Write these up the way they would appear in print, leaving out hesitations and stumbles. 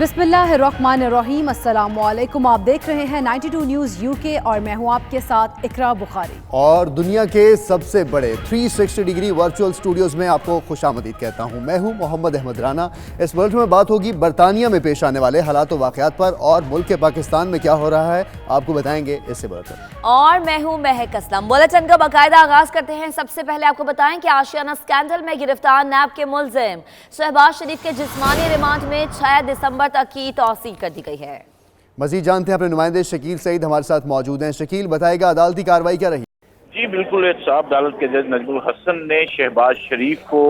बिस्मिल्लाहिर्रहमानिर्रहीम, अस्सलाम वालेकुम। आप देख रहे हैं 92 न्यूज़ यूके और मैं हूं आपके साथ इकरा बुखारी। और दुनिया के सबसे बड़े 360 डिग्री वर्चुअल स्टूडियोज़ में आपको खुशामदीद कहता हूं। मैं हूं मोहम्मद अहमद राना। इस बुलेटिन में बात होगी बरतानिया में पेश आने वाले हालात व वाक़यात पर, और मुल्क के पाकिस्तान में क्या हो रहा है आपको बताएंगे इससे बुलेटिन। और मैं हूं महक असलम। बुलेटिन का बाकायदा आगाज करते हैं। सबसे पहले आपको बताएं कि आशियाना स्कैंडल में गिरफ्तार नैब के मुल्जिम शहबाज शरीफ के जिस्मानी रिमांड में 6 दिसंबर तक की तौसील कर दी गई है। मजीद जानते हैं अपने नुमाइंदे शकील सईद हमारे साथ मौजूद हैं। शकील, बताएगा अदालती कार्रवाई क्या रही? जी बिल्कुल, एहतसाब अदालत के जज नजमुल हसन ने शहबाज शरीफ को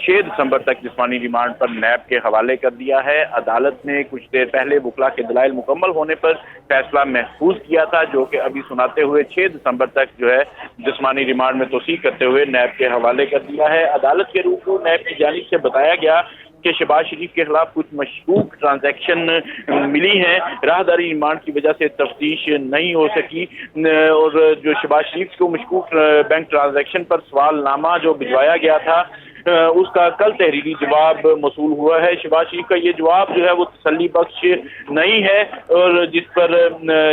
6 दिसंबर तक जिस्मानी रिमांड पर नैब के हवाले कर दिया है। अदालत ने कुछ देर पहले वकला के दलाइल मुकम्मल होने पर फैसला महफूज किया था, जो कि अभी सुनाते हुए 6 दिसंबर तक जो है जिस्मानी रिमांड में तोसीक करते हुए नैब के हवाले कर दिया है। अदालत के रूबरू नैब की जानिब से बताया गया कि शहबाज शरीफ के खिलाफ कुछ मशकूक ट्रांजैक्शन मिली हैं। राहदारी रिमांड की वजह से तफ्तीश नहीं हो सकी, और जो शहबाज शरीफ को मशकूक बैंक ट्रांजैक्शन पर सवालनामा जो भिजवाया गया था उसका कल तहरीरी जवाब मौसूल हुआ है। शहबाज शरीफ का ये जवाब जो है वो तसल्ली बख्श नहीं है, और जिस पर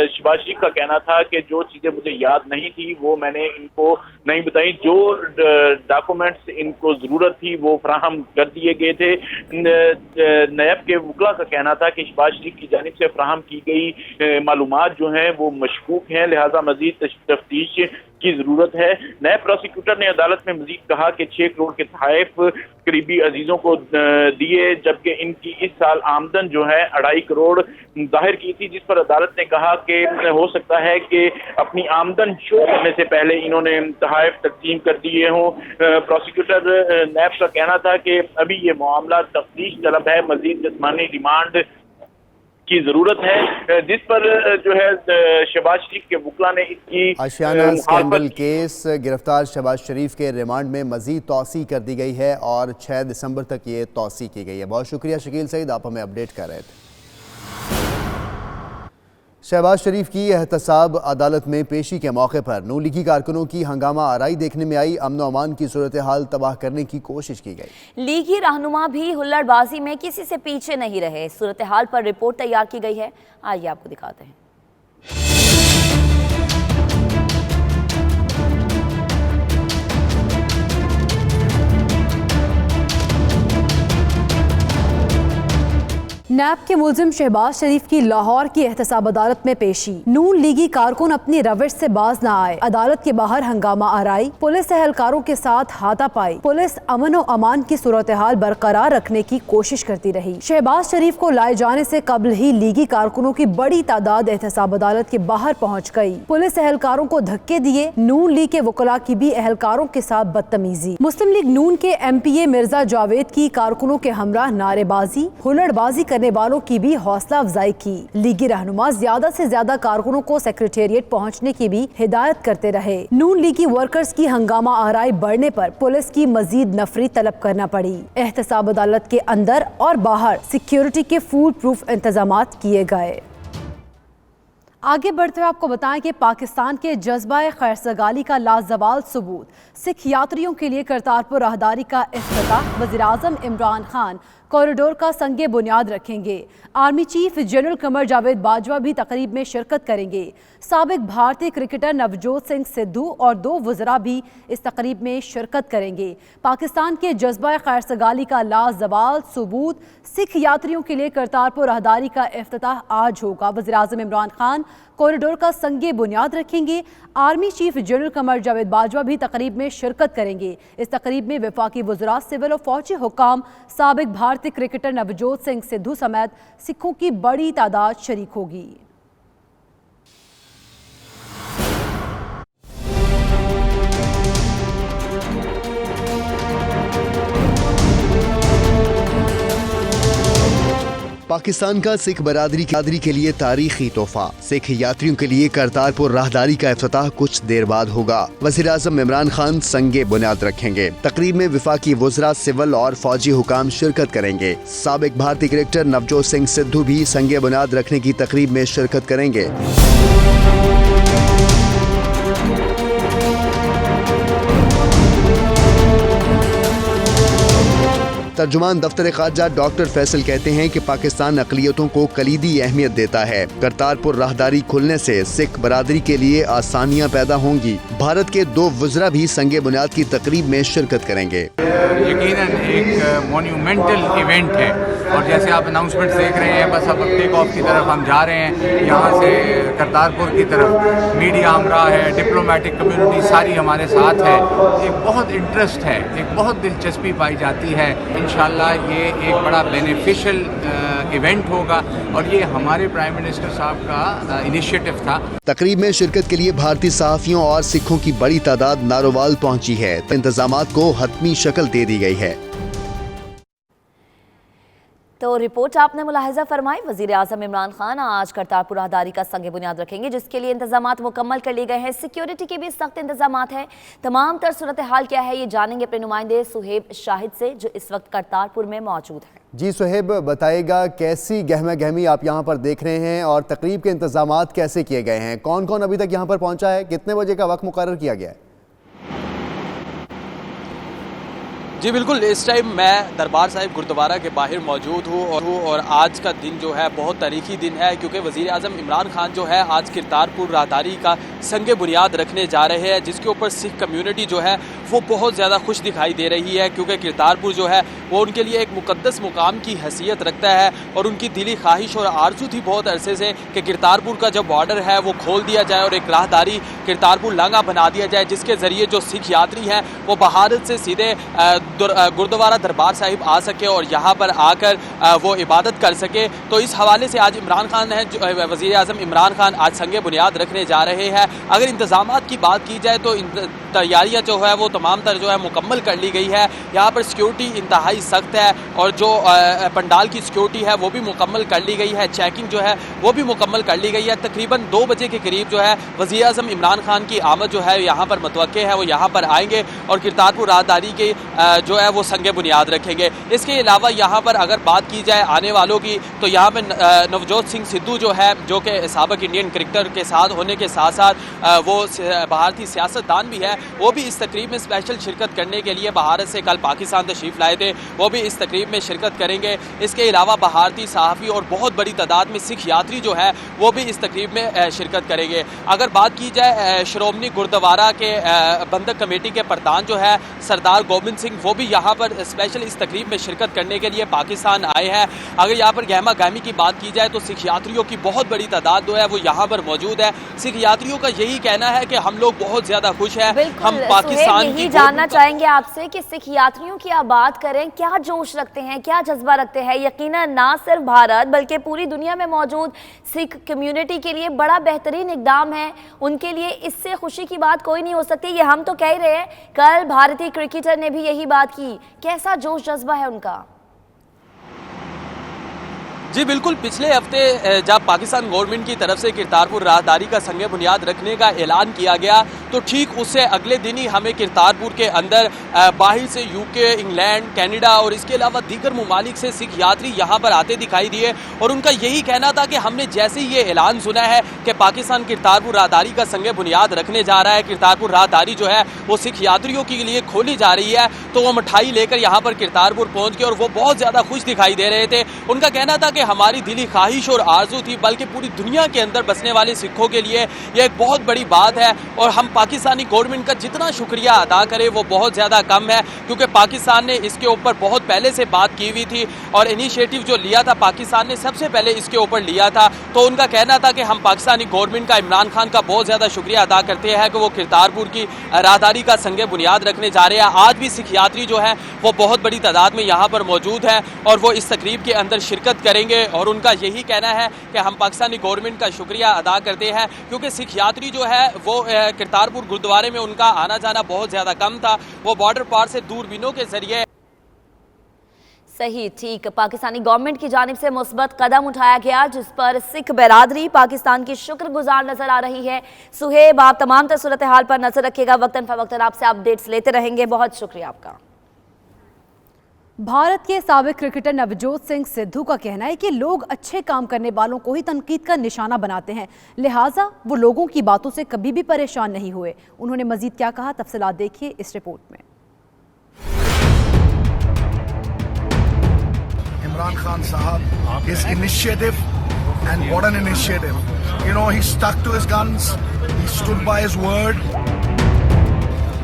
शहबाज शरीफ का कहना था कि जो चीज़ें मुझे याद नहीं थी वो मैंने इनको नहीं बताई, जो डॉक्यूमेंट्स इनको ज़रूरत थी वो फराहम कर दिए गए थे। नैब के वकला का कहना था कि शहबाज शरीफ की जानिब से फराहम की गई मालूमात जो हैं वो मशकूक हैं, लिहाजा मज़ीद तफ्तीश की ज़रूरत है। नैब प्रोसिक्यूटर ने अदालत में मज़ीद कहा कि 6 करोड़ के तहफ़ करीबी अजीज़ों को दिए, जबकि इनकी इस साल आमदन जो है 2.5 करोड़ जाहिर की थी, जिस पर अदालत ने कहा कि हो सकता है कि अपनी आमदन शो करने से पहले इन्होंने तहफ़ तकसीम कर दिए हों। प्रोसिक्यूटर नैब का कहना था कि अभी ये मामला तफ्तीश तलब है, मज़ीद जिस्मानी रिमांड की जरूरत है, जिस पर जो है शहबाज शरीफ के वकला ने इसकी आशियाना स्कैंडल केस गिरफ्तार शहबाज शरीफ के रिमांड में मजीद तौसी कर दी गई है और 6 दिसंबर तक ये तौसी की गई है। बहुत शुक्रिया शकील सईद, आप हमें अपडेट कर रहे थे। शहबाज शरीफ की एहतसाब अदालत में पेशी के मौके पर नून लीगी कारकुनों की हंगामा आराई देखने में आई। अमन अमान की सूरत हाल तबाह करने की कोशिश की गई। लीगी रहनुमा भी हुल्लड़बाजी में किसी से पीछे नहीं रहे। सूरत हाल पर रिपोर्ट तैयार की गई है, आइए आपको दिखाते हैं। नैब के मुल्जिम शहबाज शरीफ की लाहौर की एहतसाब अदालत में पेशी। नून लीगी कारकुन अपनी रविश से बाज न आए। अदालत के बाहर हंगामा आराई, पुलिस एहलकारों के साथ हाथापाई। पुलिस अमन और अमान की सूरत हाल बरकरार रखने की कोशिश करती रही। शहबाज शरीफ को लाए जाने से कबल ही लीगी कारकुनों की बड़ी तादाद एहतसाब अदालत के बाहर पहुँच गयी। पुलिस एहलकारों को धक्के दिए। नून लीग के वकला की भी एहलकारों के साथ बदतमीजी। मुस्लिम लीग नून के MPA मिर्जा जावेद की कारकुनों के हमराह नारेबाजी, हुल्लड़बाजी करने वालों की भी हौसला अफजाई की। लीगी रहनुमा ज्यादा से ज्यादा कारकुनों को सेक्रेटेरिएट पहुंचने की भी हिदायत करते रहे। नून लीगी वर्कर्स की हंगामा आराई बढ़ने पर पुलिस की मजीद नफरी तलब करना पड़ी। एहतसाब अदालत के अंदर और बाहर सिक्योरिटी के फूल प्रूफ इंतजामात किए गए। आगे बढ़ते हुए आपको बताएं कि पाकिस्तान के जज्बा खैरसगाली का लाजवाल सबूत, सिख यात्रियों के लिए करतारपुर राहदारी का इफ्तिताह। वज़ीर-ए-आज़म इमरान खान कॉरिडोर का संगे बुनियाद रखेंगे। Army chief general Qamar Javed Bajwa भी तकरीब में शिरकत करेंगे। साबिक भारतीय क्रिकेटर नवजोत सिंह सिद्धू और 2 वज़रा भी इस तकरीब में शिरकत करेंगे। पाकिस्तान के जज्बा खैरसगाली का लाजवाल सबूत, सिख यात्रियों के लिए करतारपुर राहदारी का इफ्तिताह आज होगा। वज़ीर-ए-आज़म इमरान खान कॉरिडोर का संगे बुनियाद रखेंगे। Army chief general Qamar Javed Bajwa भी तकरीब में शिरकत करेंगे। इस तकरीब में वफाकी वज़रा, सिविल और फौजी हुक्काम, साबिक भारतीय क्रिकेटर नवजोत सिंह सिद्धू समेत सिखों की बड़ी तादाद शरीक होगी। पाकिस्तान का सिख बरादरी के लिए तारीखी तोहफा, सिख यात्रियों के लिए करतारपुर राहदारी का इफ्तिताह कुछ देर बाद होगा। वज़ीर-ए-आज़म इमरान खान संगे बुनियाद रखेंगे। तकरीब में वफाकी वज़रा, सिविल और फौजी हुकाम शिरकत करेंगे। साबिक भारतीय क्रिकेटर नवजोत सिंह सिद्धू भी संगे बुनियाद रखने की तकरीब में शिरकत करेंगे। तर्जुमान दफ्तर खारजा डॉक्टर फैसल कहते हैं कि पाकिस्तान अक़लियतों को कलीदी अहमियत देता है। करतारपुर राहदारी खुलने से सिख बरादरी के लिए आसानियाँ पैदा होंगी। भारत के 2 वज़रा भी संगे बुनियाद की तकरीब में शिरकत करेंगे। यकीनन एक मोन्यूमेंटल इवेंट है और जैसे आप अनाउंसमेंट देख रहे हैं, बस अब टेक ऑफ की तरफ हम जा रहे हैं। यहाँ से करतारपुर की तरफ मीडिया हमरा है, डिप्लोमेटिक कम्युनिटी सारी हमारे साथ है। एक बहुत इंटरेस्ट है, एक बहुत दिलचस्पी पाई जाती है। इंशाल्लाह ये एक बड़ा बेनिफिशियल इवेंट होगा और ये हमारे प्राइम मिनिस्टर साहब का इनिशिएटिव था। तकरीब में शिरकत के लिए भारतीय सहाफ़ियों और सिखों की बड़ी तादाद नारोवाल पहुंची है। इंतजामात को हतमी शक्ल दे दी गई है। तो रिपोर्ट आपने मुलाहिजा फरमाई। वज़ीर आज़म इमरान खान आज करतारपुर राहदारी का संग बुनियाद रखेंगे, जिसके लिए इंतजामात मुकम्मल कर लिए गए हैं। सिक्योरिटी के भी सख्त इंतजामात हैं। तमाम तर सूरत हाल क्या है, ये जानेंगे अपने नुमाइंदे सुहेब शाहिद से, जो इस वक्त करतारपुर में मौजूद है। जी सुहेब, बताइएगा कैसी गहमा गहमी आप यहाँ पर देख रहे हैं और तकरीब के इंतजामात कैसे किए गए हैं? कौन कौन अभी तक यहाँ पर पहुँचा है? कितने बजे का वक्त मुकर्रर किया गया है? जी बिल्कुल, इस टाइम मैं दरबार साहिब गुरुद्वारा के बाहर मौजूद हूँ और आज का दिन जो है बहुत तारीखी दिन है, क्योंकि वज़ीर आज़म इमरान खान जो है आज करतारपुर राहदारी का संग बुनियाद रखने जा रहे हैं, जिसके ऊपर सिख कम्युनिटी जो है वो बहुत ज़्यादा खुश दिखाई दे रही है, क्योंकि करतारपुर जो है वो उनके लिए एक मुक़द्दस मुकाम की हैसियत रखता है और उनकी दिली ख्वाहिश और आरज़ू थी बहुत अरसे से कि करतारपुर का जो बॉर्डर है वो खोल दिया जाए और एक राहदारी करतारपुर लांगा बना दिया जाए, जिसके ज़रिए जो सिख यात्री हैं वो भारत से सीधे गुरुद्वारा दरबार साहिब आ सके और यहाँ पर आकर वो इबादत कर सके। तो इस हवाले से आज इमरान खान है, जो वज़ीर आज़म इमरान खान आज संगे बुनियाद रखने जा रहे हैं। अगर इंतज़ामात की बात की जाए तो तैयारियाँ जो है वो तमाम तर जो है मुकम्मल कर ली गई है। यहाँ पर सिक्योरिटी इंतहाई सख्त है और जो पंडाल की सिक्योरिटी है वो भी मुकम्मल कर ली गई है। चेकिंग जो है वो भी मुकम्मल कर ली गई है। तकरीबन 2 बजे के करीब जो है वज़ीर आज़म इमरान खान की आमद जो है यहाँ पर मुतवक्के है, वो यहाँ पर आएंगे और करतारपुर राहदारी के जो है वो संगे बुनियाद रखेंगे। इसके अलावा यहाँ पर अगर बात की जाए आने वालों की, तो यहाँ पे नवजोत सिंह सिद्धू जो है, जो कि साबिक इंडियन क्रिकेटर के साथ होने के साथ साथ वो भारतीय सियासतदान भी है, वो भी इस तकरीब में स्पेशल शिरकत करने के लिए भारत से कल पाकिस्तान तशरीफ़ लाए थे, वो भी इस तकरीब में शिरकत करेंगे। इसके अलावा भारतीय सहाफ़ी और बहुत बड़ी तादाद में सिख यात्री जो है वो भी इस तकरीब में शिरकत करेंगे। अगर बात की जाए श्रोमणी गुरुद्वारा के बंधक कमेटी के प्रधान जो है सरदार गोबिंद सिंह, वो भी यहाँ पर स्पेशल इस तकरीब में शिरकत करने के लिए पाकिस्तान आए हैं। अगर यहाँ पर गहमा गहमी की बात की जाए तो सिख यात्रियों की बहुत बड़ी तादाद जो है वो यहाँ पर मौजूद है। सिख यात्रियों का यही कहना है कि हम लोग बहुत ज्यादा खुश हैं। हम पाकिस्तान की जानना चाहेंगे आपसे कि सिख यात्रियों की आप बात करें, क्या जोश रखते हैं, क्या जज्बा रखते हैं? यकीनन ना सिर्फ भारत बल्कि पूरी दुनिया में मौजूद सिख कम्युनिटी के लिए बड़ा बेहतरीन इकदाम है। उनके लिए इससे खुशी की बात कोई नहीं हो सकती। ये हम तो कह ही रहे हैं, कल भारतीय क्रिकेटर ने भी यही बात की। कैसा जोश जज्बा है उनका? जी बिल्कुल, पिछले हफ्ते जब पाकिस्तान गवर्नमेंट की तरफ से करतारपुर राहदारी का संग बुनियाद रखने का ऐलान किया गया, तो ठीक उससे अगले दिन ही हमें करतारपुर के अंदर बाहर से यूके, इंग्लैंड, कनाडा और इसके अलावा दीगर ममालिक से सिख यात्री यहाँ पर आते दिखाई दिए और उनका यही कहना था कि हमने जैसे ही ये ऐलान सुना है कि पाकिस्तान करतारपुर राहदारी का संग बुनियाद रखने जा रहा है, करतारपुर राहदारी जो है वो सिख यात्रियों के लिए खोली जा रही है, तो वो मिठाई लेकर यहाँ पर करतारपुर पहुँच गए और वो बहुत ज़्यादा खुश दिखाई दे रहे थे। उनका कहना था कि हमारी दिली ख्वाहिश और आरजू थी, बल्कि पूरी दुनिया के अंदर बसने वाले सिखों के लिए यह एक बहुत बड़ी बात है और हम पाकिस्तानी गवर्नमेंट का जितना शुक्रिया अदा करें वो बहुत ज़्यादा कम है, क्योंकि पाकिस्तान ने इसके ऊपर बहुत पहले से बात की हुई थी और इनिशिएटिव जो लिया था पाकिस्तान ने सबसे पहले इसके ऊपर लिया था। तो उनका कहना था कि हम पाकिस्तानी गवर्नमेंट का, इमरान खान का बहुत ज़्यादा शुक्रिया अदा करते हैं कि वो करतारपुर की राहदारी का संग बुनियाद रखने जा रहे हैं। आज भी सिख यात्री जो है वो बहुत बड़ी तादाद में यहाँ पर मौजूद हैं और वो इस तकरीब के अंदर शिरकत करेंगे और उनका यही कहना है कि हम पाकिस्तानी गवर्नमेंट का शुक्रिया अदा करते हैं, क्योंकि सिख यात्री जो है वो करतारपुर गुरुद्वारे में उनका आना जाना बहुत ज़्यादा कम था। वो बॉर्डर पार से दूरबीनों के जरिए सही ठीक पाकिस्तानी गवर्नमेंट की जानिब से मुस्बत कदम उठाया गया, जिस पर सिख बरादरी पाकिस्तान की शुक्रगुजार नजर आ रही है। सुहेब, आप तमाम तर सूरत हाल पर नजर रखिएगा, वक्तन फवक्तन आपसे अपडेट्स लेते रहेंगे। बहुत शुक्रिया आपका। भारत के साबिक क्रिकेटर नवजोत सिंह सिद्धू का कहना है कि लोग अच्छे काम करने वालों को ही तनकीद का निशाना बनाते हैं, लिहाजा वो लोगों की बातों से कभी भी परेशान नहीं हुए। उन्होंने मजीद क्या कहा, तफसीलात देखिए इस रिपोर्ट में। Imran Khan Sahab, his initiative, and what an initiative. You know, he stuck to his guns, he stood by his word,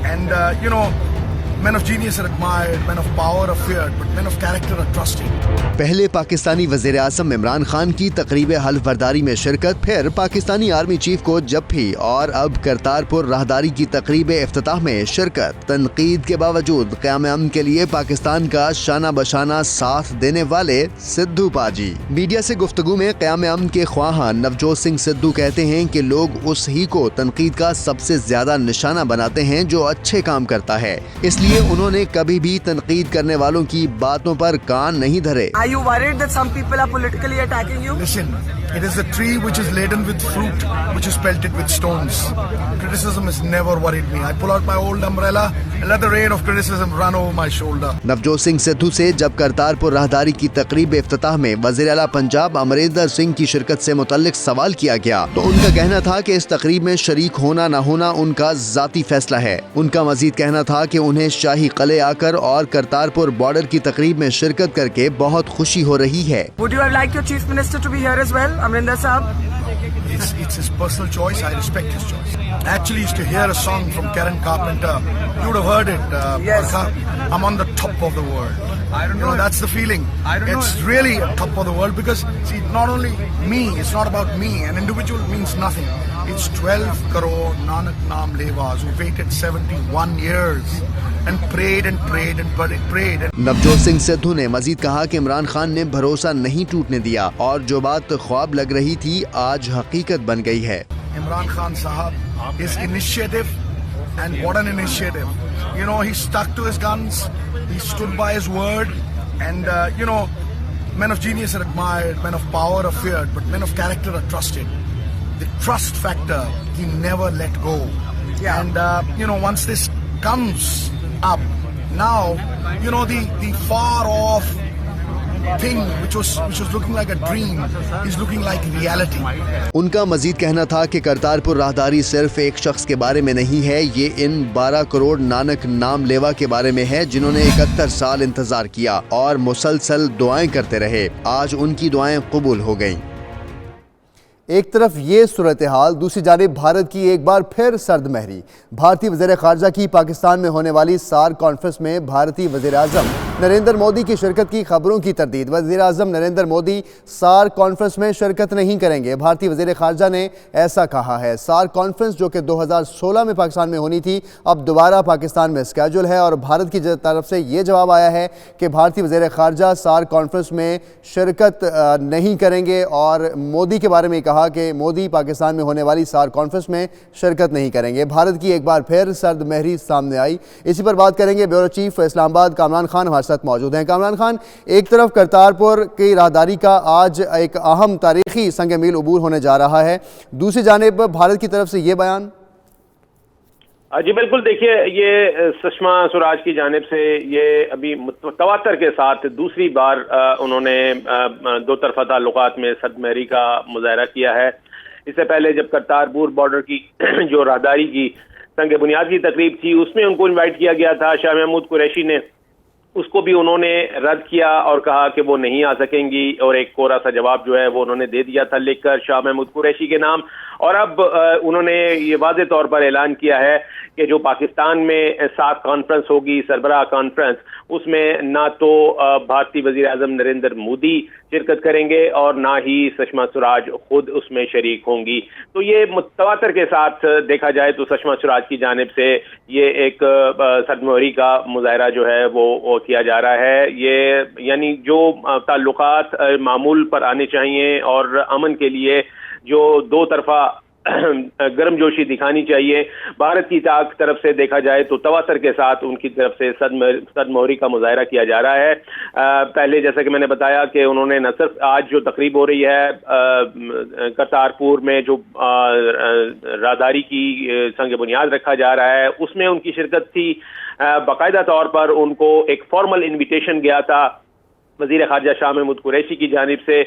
and you know, men of genius are admired, men of power are feared, but men of character are trusted. पहले पाकिस्तानी वज़ीर आज़म इमरान खान की तकरीब हल्फ बर्दारी में शिरकत, फिर Pakistani army chief को जप्फी और अब करतारपुर राहदारी की तकरीब इफ्तिताह में शिरकत। तनकीद के बावजूद क़याम अमन के लिए पाकिस्तान का शाना बशाना साथ देने वाले सिद्धू पाजी। मीडिया से गुफ्तगू में क़याम अमन के ख्वाहां नवजोत सिंह सिद्धू कहते हैं कि लोग उस ही को तनकीद का सबसे ज्यादा निशाना बनाते हैं जो अच्छे काम करता है, इसलिए उन्होंने कभी भी तनकीद करने वालों की बातों पर कान नहीं धरे। Are you worried that some people are politically attacking you? Listen, it is a tree which is laden with fruit, which is pelted with stones. Criticism has never worried me. I pull out my old umbrella and let the rain of criticism run over my shoulder. Navjot Singh Sidhu से जब करतारपुर राहदारी की तकरीब इफ्तिताह में वज़ीर आला पंजाब अमरिंदर सिंह की शिरकत से मुतल्लिक सवाल किया गया तो उनका कहना था कि इस तकरीब में शरीक होना न होना उनका ज़ाती फैसला है। उनका मजीद कहना था कि उन्हें शाही किले आकर और करतारपुर बॉर्डर की तकरीब में शिरकत करके बहुत खुशी हो रही है। Would you have liked your chief minister to be here as well, Amrinder Sahab? It's his personal choice. I respect his choice. I actually used to hear a song from Karen Carpenter. You would have heard it. Yes. I'm on the top of the world. I don't know. You know, that's the feeling. I don't know. It's really a top of the world because, see, not only me, it's not about me. An individual means nothing. It's 12 crore Nanak Naam Levas who waited 71 years and prayed and prayed and prayed. Navjot Singh Sidhu ने मजीद कहा कि इमरान खान ने भरोसा नहीं टूटने दिया और जो बात ख्वाब लग रही थी आज हकीकत बन गई है। Imran Khan Sahab, his initiative, and what an initiative. You know, he stuck to his guns, he stood by his word, and you know, men of genius are admired, men of power are feared, but men of character are trusted. The trust factor, he never let go. Yeah. And you know, once this comes up, now, you know, the far off thing which was looking like a dream is looking like reality. उनका मजीद कहना था कि करतारपुर राहदारी सिर्फ एक शख्स के बारे में नहीं है, ये इन 12 करोड़ नानक नाम लेवा के बारे में है जिन्होंने 71 साल इंतजार किया और मुसलसल दुआएं करते रहे। आज उनकी दुआएं कबूल हो गईं। एक तरफ ये सूरत हाल, दूसरी जानिब भारत की एक बार फिर सर्द महरी। भारतीय वज़ीर ख़ारजा की पाकिस्तान में होने वाली सार्क कॉन्फ्रेंस में भारतीय वज़ीर आज़म नरेंद्र मोदी की शिरकत की खबरों की तरदीद। वज़ीर आज़म नरेंद्र मोदी सार्क कॉन्फ्रेंस में शिरकत नहीं करेंगे। भारतीय वज़ीर ख़ारजा ने ऐसा कहा है। सार्क कॉन्फ्रेंस जो कि 2016 में पाकिस्तान में होनी थी, अब दोबारा पाकिस्तान में स्केड्यूल है और भारत की तरफ से ये जवाब आया है कि भारतीय वज़ीर ख़ारजा सार्क कॉन्फ्रेंस में शिरकत नहीं करेंगे और मोदी के बारे में कहा कि मोदी पाकिस्तान में होने वाली सार्क कॉन्फ्रेंस में शिरकत नहीं करेंगे। भारत की एक बार फिर सर्द महरी सामने आई। इसी पर बात करेंगे। ब्यूरो चीफ इस्लामाबाद कामरान खान हमारे साथ मौजूद हैं। कामरान खान, एक तरफ करतारपुर की राहदारी का आज एक अहम तारीखी संग मील अबूर होने जा रहा है, दूसरी जानिब भारत की तरफ से ये बयान। जी बिल्कुल, देखिए ये सुषमा स्वराज की जानिब से ये अभी तवातर के साथ दूसरी बार उन्होंने दो तरफा ताल्लुकात में सदमहरी का मुजाहरा किया है। इससे पहले जब करतारपुर बॉर्डर की जो राहदारी की संग बुनियाद की तकरीब थी उसमें उनको इन्वाइट किया गया था। शाह महमूद कुरैशी ने उसको भी उन्होंने रद्द किया और कहा कि वो नहीं आ सकेंगी और एक कोरा सा जवाब जो है वो उन्होंने दे दिया था लिखकर शाह महमूद कुरैशी के नाम। और अब उन्होंने ये वाज़े तौर पर ऐलान किया है कि जो पाकिस्तान में सार्क कॉन्फ्रेंस होगी, सरबराह कॉन्फ्रेंस, उसमें ना तो भारतीय वज़ीर आज़म नरेंद्र मोदी शिरकत करेंगे और ना ही सुषमा स्वराज खुद उसमें शरीक होंगी। तो ये मुतवातर के साथ देखा जाए तो सुषमा स्वराज की जानिब से ये एक सदमहरी का मुजाहरा जो है वो किया जा रहा है। ये यानी जो ताल्लुकात मामूल पर आने चाहिए और अमन के लिए जो दो तरफा गर्मजोशी दिखानी चाहिए, भारत की तरफ से देखा जाए तो तवातर के साथ उनकी तरफ से सदमहरी का मुजाहरा किया जा रहा है। पहले जैसा कि मैंने बताया कि उन्होंने न सिर्फ आज जो तकरीब हो रही है करतारपुर में जो राहदारी की संग बुनियाद रखा जा रहा है उसमें उनकी शिरकत थी। बाकायदा तौर पर उनको एक फॉर्मल इन्विटेशन गया था وزیر خارجہ شاہ محمود قریشی کی جانب سے،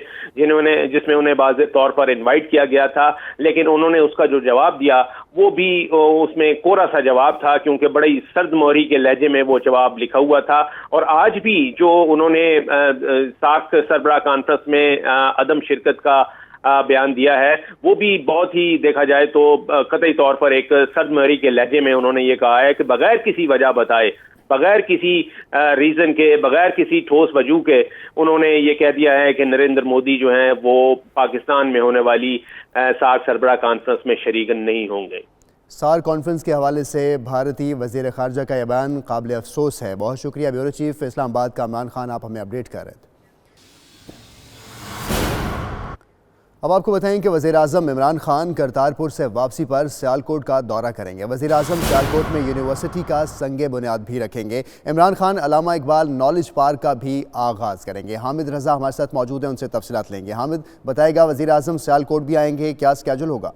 جس میں انہیں واضح طور پر انوائٹ کیا گیا تھا، لیکن انہوں نے اس کا جو جواب دیا وہ بھی اس میں کوڑا سا جواب تھا، کیونکہ بڑی سرد مہری کے لہجے میں وہ جواب لکھا ہوا تھا۔ اور آج بھی جو انہوں نے ساکھ سربراہ کانفرنس میں عدم شرکت کا بیان دیا ہے، وہ بھی بہت ہی دیکھا جائے تو قطعی طور پر ایک سرد مہری کے لہجے میں انہوں نے یہ کہا ہے کہ بغیر کسی وجہ بتائے، بغیر کسی ریزن کے، بغیر کسی ٹھوس وجہ کے انہوں نے یہ کہہ دیا ہے کہ نریندر مودی جو ہیں وہ پاکستان میں ہونے والی ساکھ سربراہ کانفرنس میں شریک نہیں ہوں گے۔ سار کانفرنس کے حوالے سے بھارتی وزیر خارجہ کا یہ بیان قابل افسوس ہے۔ بہت شکریہ بیورو چیف اسلام آباد کا عمران خان، آپ ہمیں اپڈیٹ کر رہے تھے۔ اب آپ کو بتائیں کہ وزیر اعظم عمران خان کرتارپور سے واپسی پر سیالکوٹ کا دورہ کریں گے۔ وزیر اعظم سیالکوٹ میں یونیورسٹی کا سنگ بنیاد بھی رکھیں گے۔ عمران خان علامہ اقبال نالج پارک کا بھی آغاز کریں گے۔ حامد رضا ہمارے ساتھ موجود ہیں، ان سے تفصیلات لیں گے۔ حامد بتائے گا وزیر اعظم سیالکوٹ بھی آئیں گے، کیا اسکیجول ہوگا؟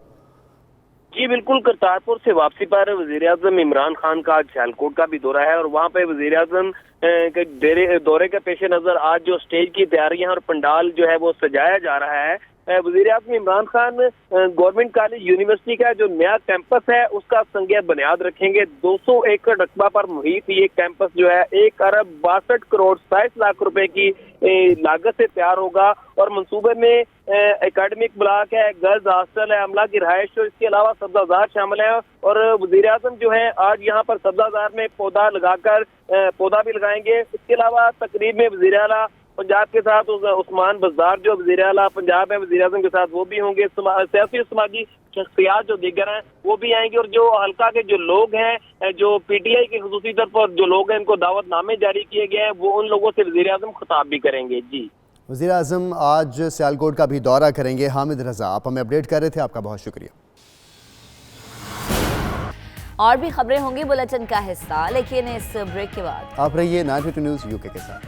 جی بالکل، کرتارپور سے واپسی پر وزیر اعظم عمران خان کا آج سیالکوٹ کا بھی دورہ ہے، اور وہاں پہ وزیر اعظم کے دورے کے پیش نظر آج جو اسٹیج کی تیاریاں اور پنڈال جو ہے وہ سجایا جا رہا ہے۔ وزیر اعظم Imran Khan government college university کا جو نیا کیمپس ہے اس کا سنگ بنیاد رکھیں گے۔ 200 ایکڑ رقبہ پر محیط یہ کیمپس جو ہے 1,62,27,00,000 روپے کی لاگت سے تیار ہوگا، اور منصوبے میں اکیڈمک بلاک ہے، گرلز ہاسٹل ہے، عملہ کی رہائش، اور اس کے علاوہ سبزہ زار شامل ہے۔ اور وزیر اعظم جو ہے آج یہاں پر سبزہ زار میں پودا لگا کر پودا بھی لگائیں گے۔ اس کے علاوہ تقریب میں وزیر اعلیٰ پنجاب کے ساتھ عثمان بزدار جو وزیر اعلیٰ پنجاب ہے وزیر اعظم کے ساتھ وہ بھی ہوں گے۔ سیاسی اور سماجی شخصیات جو دیگر ہیں وہ بھی آئیں گے، اور جو حلقہ کے جو لوگ ہیں، جو پی ٹی آئی کے خصوصی طور پر جو لوگ ہیں ان کو دعوت نامے جاری کیے گئے ہیں، وہ ان لوگوں سے وزیر اعظم خطاب بھی کریں گے۔ جی وزیر اعظم آج سیالکوٹ کا بھی دورہ کریں گے۔ حامد رضا آپ ہمیں اپڈیٹ کر رہے تھے، آپ کا بہت شکریہ۔ اور بھی خبریں ہوں گی بلیٹن کا حصہ، لیکن اس بریک کے بعد آپ رہیے 922 نیوز UK کے ساتھ۔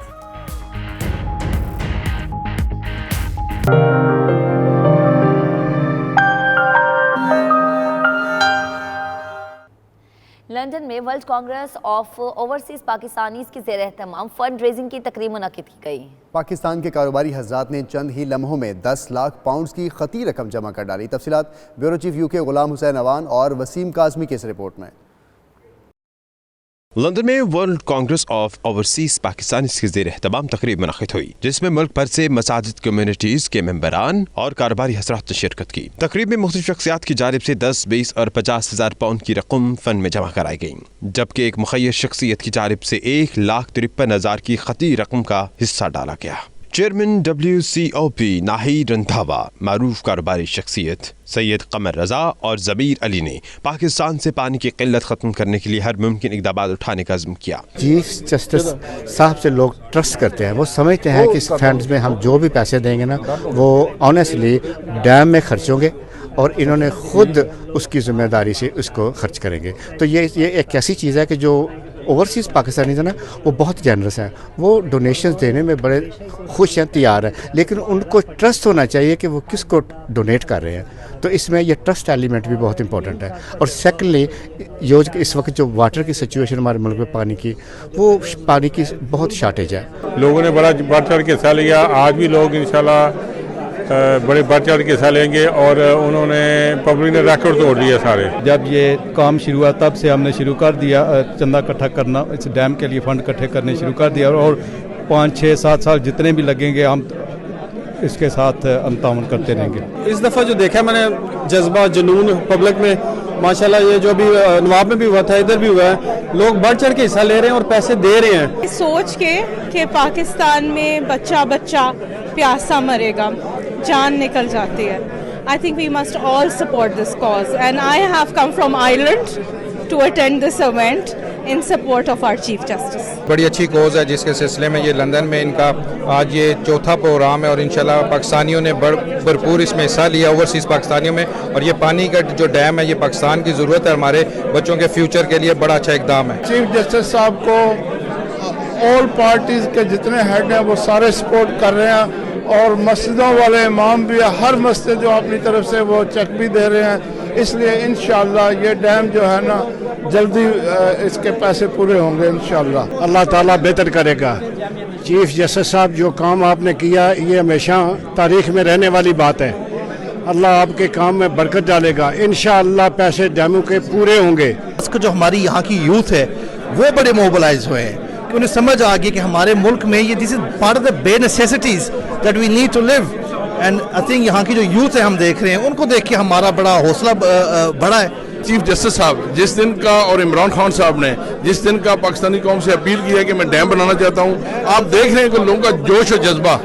لندن میں world Congress of overseas Pakistanis کی زیر اہتمام فنڈ ریزنگ کی تقریب منعقد کی گئی۔ پاکستان کے کاروباری حضرات نے چند ہی لمحوں میں 10 لاکھ پاؤنڈز کی خطی رقم جمع کر ڈالی۔ تفصیلات بیورو چیف UK غلام حسین اوان اور وسیم کاظمی کی اس رپورٹ میں۔ لندن میں world Congress of overseas Pakistani کی زیر اہتمام تقریب منعقد ہوئی، جس میں ملک بھر سے مساجد کمیونٹیز کے ممبران اور کاروباری حضرات نے شرکت کی۔ تقریب میں مختلف شخصیات کی جانب سے 10، 20 اور 50,000 پاؤنڈ کی رقم فنڈ میں جمع کرائی گئی، جبکہ ایک مخیر شخصیت کی جانب سے 1,53,000 کی خطی رقم کا حصہ ڈالا گیا۔ چیئرمین WCOP ناہید رندھاوا، معروف کاروباری شخصیت سید قمر رضا اور ضمیر علی نے پاکستان سے پانی کی قلت ختم کرنے کے لیے ہر ممکن اقدامات اٹھانے کا عزم کیا۔ چیف جسٹس صاحب سے لوگ ٹرسٹ کرتے ہیں، وہ سمجھتے ہیں کہ اس فنڈز میں ہم جو بھی پیسے دیں گے نا وہ آنیسٹلی ڈیم میں خرچ ہوں گے، اور انہوں نے خود اس کی ذمہ داری سے اس کو خرچ کریں گے۔ تو یہ ایک ایسی چیز ہے کہ جو اوورسیز پاکستانیز ہیں نا وہ بہت جنرس ہیں، وہ ڈونیشنز دینے میں بڑے خوش ہیں، تیار ہیں، لیکن ان کو ٹرسٹ ہونا چاہیے کہ وہ کس کو ڈونیٹ کر رہے ہیں۔ تو اس میں یہ ٹرسٹ ایلیمنٹ بھی بہت امپورٹنٹ ہے۔ اور سیکنڈلی اس وقت جو واٹر کی سچویشن ہمارے ملک میں پانی کی بہت شارٹیج ہے۔ لوگوں نے بڑا بڑھ چڑھ کے حصہ لیا، آج بھی لوگ انشاءاللہ بڑے بڑھ چڑھ کے حصہ لیں گے، اور انہوں نے پبلک نے ریکارڈ توڑ دیا سارے۔ جب یہ کام شروع ہوا تب سے ہم نے شروع کر دیا چندہ اکٹھا کرنا، اس ڈیم کے لیے فنڈ اکٹھے کرنے شروع کر دیا، اور 5، 6، 7 سال جتنے بھی لگیں گے ہم اس کے ساتھ ہم تعاون کرتے رہیں گے۔ اس دفعہ جو دیکھا میں نے جذبہ جنون پبلک میں، ماشاءاللہ یہ جو بھی نواب میں بھی ہوا تھا ادھر بھی ہوا ہے، لوگ بڑھ چڑھ کے حصہ لے رہے ہیں اور پیسے دے رہے ہیں۔ سوچ کے کہ پاکستان میں بچہ پیاسا مرے گا، جان نکل جاتی ہے۔ I think we must all support this cause, and I have come from Ireland to attend this event in support of our Chief Justice. بڑی اچھی کوز ہے جس کے سلسلے میں یہ لندن میں ان کا آج یہ 4تھا پروگرام ہے، اور انشاءاللہ پاکستانیوں نے بھرپور اس میں حصہ لیا، اوورسیز پاکستانیوں میں، اور یہ پانی کا جو ڈیم ہے یہ پاکستان کی ضرورت ہے، ہمارے بچوں کے فیوچر کے لیے بڑا اچھا اقدام ہے۔ چیف جسٹس صاحب کو آل پارٹیز کے جتنے ہیڈ ہیں وہ سارے سپورٹ کر رہے ہیں، اور مسجدوں والے امام بھی ہر مسجد جو اپنی طرف سے وہ چیک بھی دے رہے ہیں، اس لیے انشاءاللہ یہ ڈیم جو ہے نا جلدی اس کے پیسے پورے ہوں گے انشاءاللہ۔ اللہ تعالیٰ بہتر کرے گا۔ चीफ जस्टिस साहब जो काम आपने किया ये हमेशा तारीख में रहने वाली बात है। अल्लाह आपके काम में बरकत डालेगा, इंशाअल्लाह पैसे डैमों के पूरे होंगे। जो हमारी यहाँ की यूथ है वो बड़े मोबिलाइज हुए हैं कि उन्हें समझ आ गई कि हमारे मुल्क में ये this is part of the bare necessities that we need to live. And I think यहाँ की जो यूथ है हम देख रहे हैं, उनको देख के हमारा बड़ा हौसला बढ़ा है। चीफ जस्टिस साहब जिस दिन का और इमरान खान साहब ने जिस दिन का पाकिस्तानी कौम से अपील की है कि मैं डैम बनाना चाहता हूँ, आप देख रहे हैं कि लोगों का जोश और जज्बा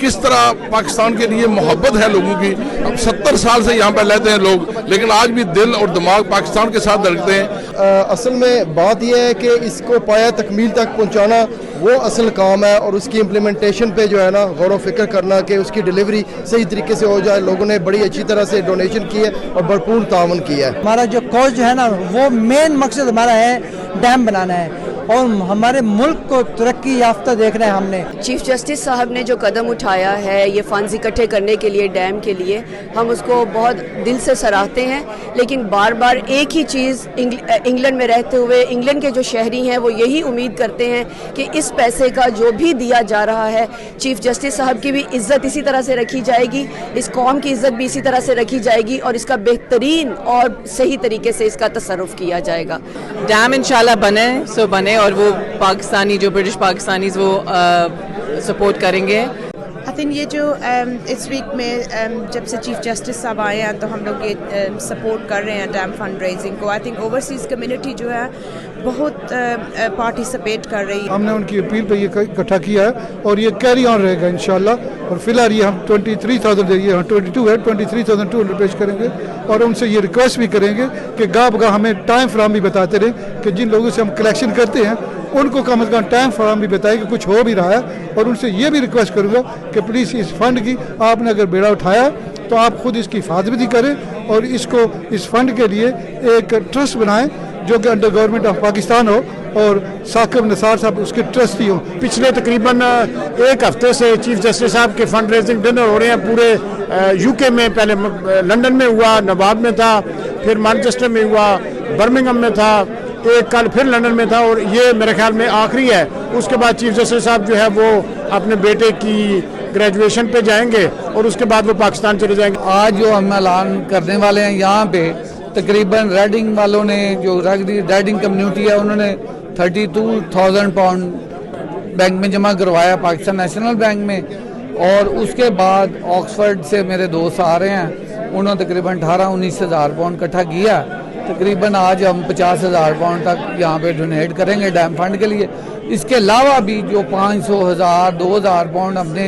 किस तरह पाकिस्तान के लिए मोहब्बत है लोगों की। अब 70 साल से यहाँ पर रहते हैं लोग, लेकिन आज भी दिल और दिमाग पाकिस्तान के साथ धड़कते हैं। असल में बात यह है कि इसको पाया तकमील तक पहुँचाना वो असल काम है, और उसकी इम्प्लीमेंटेशन पे जो है ना गौर व फिक्र करना कि उसकी डिलीवरी सही तरीके से हो जाए। लोगों ने बड़ी अच्छी तरह से डोनेशन की है और भरपूर तावन किया है। हमारा जो कॉज जो है ना वो मेन मकसद हमारा है डैम बनाना है और हमारे मुल्क को तरक्की याफ्ता देखना है हमने। चीफ जस्टिस साहब ने जो कदम उठाया है ये फंड्स इकट्ठे करने के लिए डैम के लिए, हम उसको बहुत दिल से सराहते हैं। लेकिन बार बार एक ही चीज़ इंग्लैंड में रहते हुए इंग्लैंड के जो शहरी हैं वो यही उम्मीद करते हैं कि इस पैसे का जो भी दिया जा रहा है चीफ जस्टिस साहब की भी इज़्ज़त इसी तरह से रखी जाएगी, इस कौम की इज़्ज़त भी इसी तरह से रखी जाएगी और इसका बेहतरीन और सही तरीके से इसका तसर्रुफ किया जाएगा। डैम इंशाल्लाह बने सो बने और वो पाकिस्तानी जो ब्रिटिश पाकिस्तानीज वो सपोर्ट करेंगे। आई थिंक ये जो इस वीक में जब से चीफ जस्टिस साहब आए हैं तो हम लोग ये सपोर्ट कर रहे हैं डैम फंड रेजिंग को। आई थिंक ओवरसीज़ कम्युनिटी जो है बहुत पार्टिसिपेट कर रही है। हमने उनकी अपील पे ये इकट्ठा किया है और ये कैरी ऑन रहेगा इंशाल्लाह। और फिलहाल ये हम 23,000 देंगे, हम 22 है 23,200 पेश करेंगे और उनसे ये रिक्वेस्ट भी करेंगे कि गाह हमें टाइम फ्राम भी बताते रहे कि जिन लोगों से हम कलेक्शन करते हैं उनको कम से कम टाइम फ्राम भी बताए कि कुछ हो भी रहा है। और उनसे ये भी रिक्वेस्ट करूँगा कि प्लीज़ इस फंड की आपने अगर बेड़ा उठाया तो आप खुद इसकी हिफाजत करें और इसको इस फंड के लिए एक ट्रस्ट बनाएं जो कि अंडर गवर्नमेंट ऑफ पाकिस्तान हो और साकिब निसार साहब उसके ट्रस्टी हो। पिछले तकरीबन एक हफ्ते से चीफ जस्टिस साहब के फंड रेजिंग डिनर हो रहे हैं पूरे यूके में। पहले लंदन में हुआ, नवाब में था, फिर मैनचेस्टर में हुआ, बर्मिंघम में था, एक कल फिर लंदन में था और ये मेरे ख्याल में आखिरी है। उसके बाद चीफ जस्टिस साहब जो है वो अपने बेटे की ग्रेजुएशन पे जाएंगे और उसके बाद वो पाकिस्तान चले जाएंगे। आज जो हम ऐलान करने वाले हैं यहाँ पे तकरीबन रेडिंग वालों ने जो रेडिंग कम्युनिटी है उन्होंने 32,000 पाउंड बैंक में जमा करवाया पाकिस्तान नेशनल बैंक में। और उसके बाद ऑक्सफर्ड से मेरे दोस्त आ रहे हैं, उन्होंने तकरीबन 18-19 हज़ार पाउंड इकट्ठा किया। तकरीबन आज हम 50,000 पाउंड तक यहाँ पे डोनेट करेंगे डैम फंड के लिए। इसके अलावा भी जो 500,000 2,000 पाउंड हमने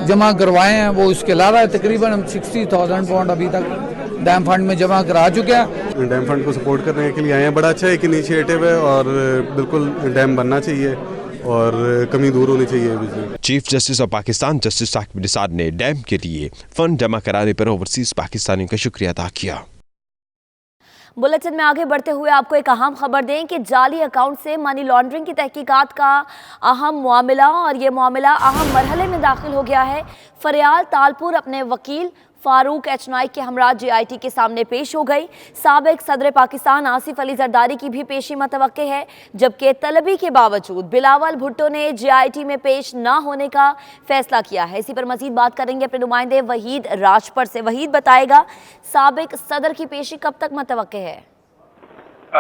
जमा करवाए हैं वो इसके अलावा तकरीबन हम 60,000 पाउंड अभी तक डैम फंड में जमा करा चुके हैं। डैम फंड को सपोर्ट करने के लिए आए हैं। बड़ा अच्छा एक इनिशिएटिव है और बिल्कुल डैम बनना चाहिए और कमी दूर होनी चाहिए बिजली। Chief justice of Pakistan justice Saqib Nisar ने डैम के लिए फंड जमा कराने पर ओवरसीज पाकिस्तानियों का शुक्रिया अदा किया। बुलेटिन में आगे बढ़ते हुए आपको एक अहम खबर दें कि जाली अकाउंट से मनी लॉन्ड्रिंग की तहकीकात का अहम मामला और ये मामला अहम मरहले में दाखिल हो गया है। फरियाल तालपुर अपने वकील फारूक एच नाइक के हमरा JIT के सामने पेश हो गई। साबिक सदर पाकिस्तान आसिफ अली जरदारी की भी पेशी मतवक्के है, जबकि तलबी के बावजूद बिलावल भुट्टो ने JIT में पेश न होने का फैसला किया है। इसी पर मजीद बात करेंगे अपने नुमाइंदे वहीद राजपर से। वहीद बताएगा साबिक सदर की पेशी कब तक मतवक्के है?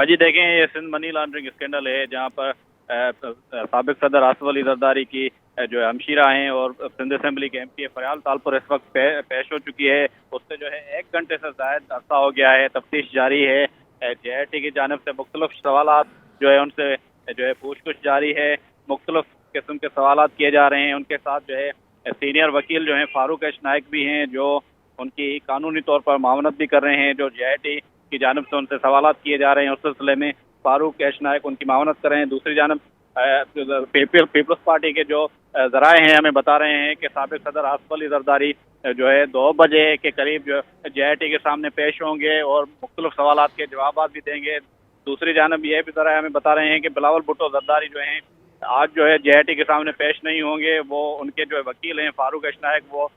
जी देखें, ये सिंध मनी लॉन्ड्रिंग स्कैंडल है जहाँ पर साबिक सदर आसिफ अली जरदारी की जो है हमशीरा हैं और सिंध असेंबली के MP फरियाल तालपुर इस वक्त पेश हो चुकी है। उससे जो है 1 घंटे से ज़ायद अरसा हो गया है। तफ्तीश जारी है। JIT की जानिब से मुख्तलिफ सवालात जो है उनसे जो है पूछताछ जारी है। मुख्तलिफ किस्म के सवालात किए जा रहे हैं। उनके साथ जो है सीनियर वकील जो हैं फारूक एच नाइक भी हैं जो उनकी कानूनी तौर पर मावनत भी कर रहे हैं। जो JIT की जानिब से उनसे सवालात किए जा रहे हैं उस सिलसिले में फारूक एच नाइक उनकी मावनत कर रहे हैं। दूसरी जानिब पीपल्स पार्टी के जो जराए हैं हमें बता रहे हैं कि साबिक सदर आसिफ अली जरदारी जो है 2 बजे के करीब जो JIT के सामने पेश होंगे और मुख्तलिफ सवालात के जवाब भी देंगे। दूसरी जानिब ये भी जराए हमें बता रहे हैं कि बिलावल भुट्टो जरदारी जो हैं आज जो है JIT के सामने पेश नहीं होंगे। वो उनके जो वकील हैं फारूक एच नाइक वो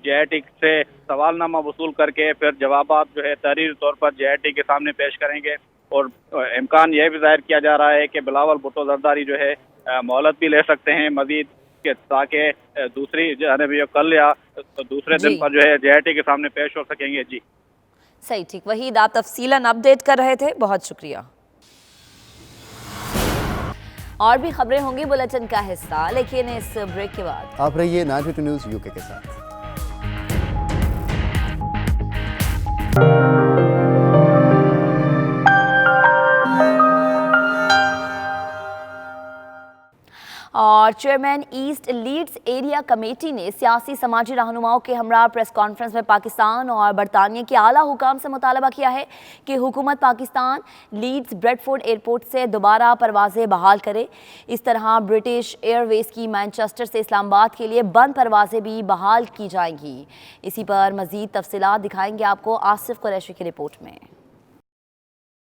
JIT से सवालनामा वसूल करके फिर जवाबात जो है तहरीरी तौर पर JIT के सामने पेश करेंगे। और इम्कान यह भी जाहिर किया जा रहा है कि बिलावल भुट्टो जरदारी जो है मोहलत भी ले सकते हैं मजीद के ताकि दूसरी जानब ये कल या दूसरे दिन पर जो है JIT के सामने पेश हो सकेंगे। जी सही, ठीक। वहीद, आप तफसीलन अपडेट कर रहे थे, बहुत शुक्रिया। और भी खबरें होंगी बुलेटिन का हिस्सा, लेकिन इस ब्रेक के बाद आप रहिए 922 न्यूज़ UK के साथ। और chairman East Leeds area committee ने सियासी समाजी रहनुमाओं के हमरा प्रेस कॉन्फ्रेंस में पाकिस्तान और बरतानिया के आला हुकाम से मुतालबा किया है कि हुकूमत पाकिस्तान लीड्स ब्रेडफोर्ड एयरपोर्ट से दोबारा परवाज़ें बहाल करे। इस तरह ब्रिटिश एयरवेज की मैनचेस्टर से इस्लामाबाद के लिए बंद परवाज़ें भी बहाल की जाएंगी। इसी पर मज़ीद तफसीलात दिखाएंगे आपको आसिफ कुरैशी की रिपोर्ट में।